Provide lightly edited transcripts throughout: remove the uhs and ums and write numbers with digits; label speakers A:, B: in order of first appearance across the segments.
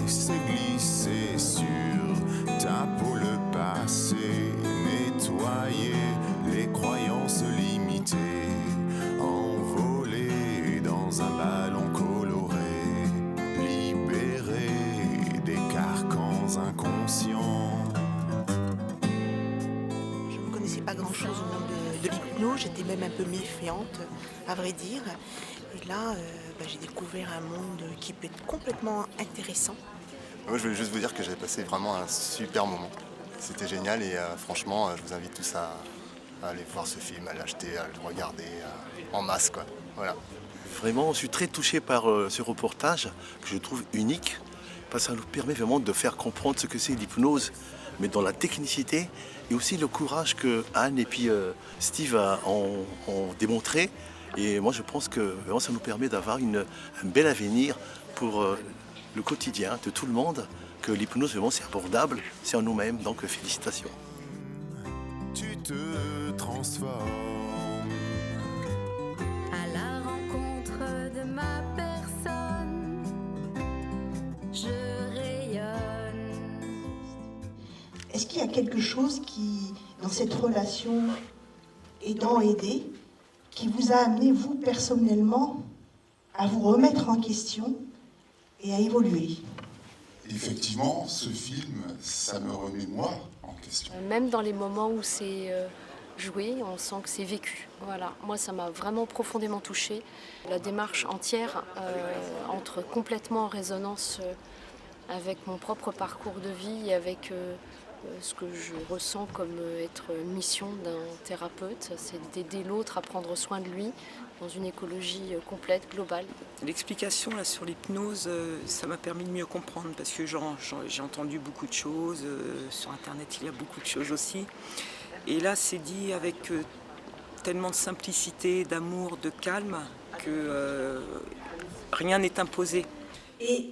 A: laisser glisser sur ta peau le passé, nettoyer les croyances limitées, envoler dans un ballon coloré, libérer des carcans inconscients.
B: Je ne connaissais pas grand-chose au monde de l'hypnose, j'étais même un peu méfiante, à vrai dire. Et là, j'ai découvert un monde qui peut être complètement intéressant.
C: Moi, je voulais juste vous dire que j'ai passé vraiment un super moment. C'était génial et franchement, je vous invite tous à aller voir ce film, à l'acheter, à le regarder en masse, quoi. Voilà.
D: Vraiment, je suis très touché par ce reportage que je trouve unique parce que ça nous permet vraiment de faire comprendre ce que c'est l'hypnose, mais dans la technicité et aussi le courage que Anne et puis Steve ont démontré. Et moi, je pense que vraiment, ça nous permet d'avoir un bel avenir pour le quotidien de tout le monde, que l'hypnose, vraiment, c'est abordable, c'est en nous-mêmes. Donc, félicitations.
A: Tu te transformes.
E: À la rencontre de ma personne, je rayonne.
F: Est-ce qu'il y a quelque chose qui, dans cette relation aidant-aidé, qui vous a amené, vous, personnellement, à vous remettre en question et à évoluer?
G: Effectivement, ce film, ça me remet moi en question.
H: Même dans les moments où c'est joué, on sent que c'est vécu. Voilà. Moi, ça m'a vraiment profondément touchée. La démarche entière entre complètement en résonance avec mon propre parcours de vie et avec ce que je ressens comme être mission d'un thérapeute, c'est d'aider l'autre à prendre soin de lui dans une écologie complète, globale.
I: L'explication là, sur l'hypnose, ça m'a permis de mieux comprendre parce que j'ai entendu beaucoup de choses, sur Internet il y a beaucoup de choses aussi. Et là c'est dit avec tellement de simplicité, d'amour, de calme que rien n'est imposé.
J: Et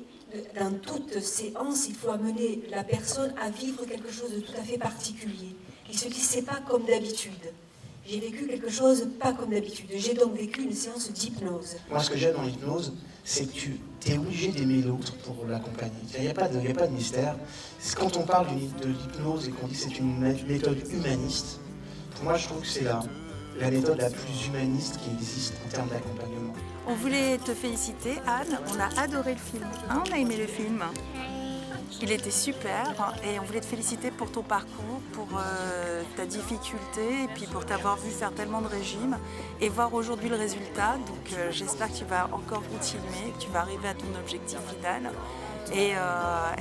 J: dans toute séance, il faut amener la personne à vivre quelque chose de tout à fait particulier. Il se dit, c'est pas comme d'habitude. J'ai vécu quelque chose pas comme d'habitude. J'ai donc vécu une séance d'hypnose.
K: Moi, ce que j'aime dans l'hypnose, c'est que tu es obligé d'aimer l'autre pour l'accompagner. Il n'y a pas de mystère. Quand on parle de l'hypnose et qu'on dit que c'est une méthode humaniste, pour moi, je trouve que c'est la méthode la plus humaniste qui existe en termes d'accompagnement.
L: On voulait te féliciter, Anne. On a adoré le film. On a aimé le film. Il était super et on voulait te féliciter pour ton parcours, pour ta difficulté et puis pour t'avoir vu faire tellement de régimes et voir aujourd'hui le résultat. Donc j'espère que tu vas encore continuer, que tu vas arriver à ton objectif final. Et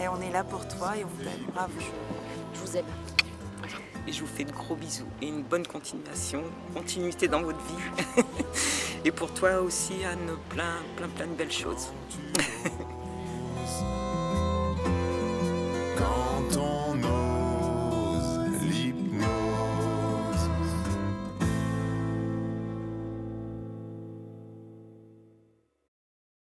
L: on est là pour toi et on t'aime. Bravo.
H: Je vous aime.
I: Et je vous fais de gros bisous et une bonne continuité dans votre vie. Et pour toi aussi, Anne, plein de belles choses.
A: Quand on ose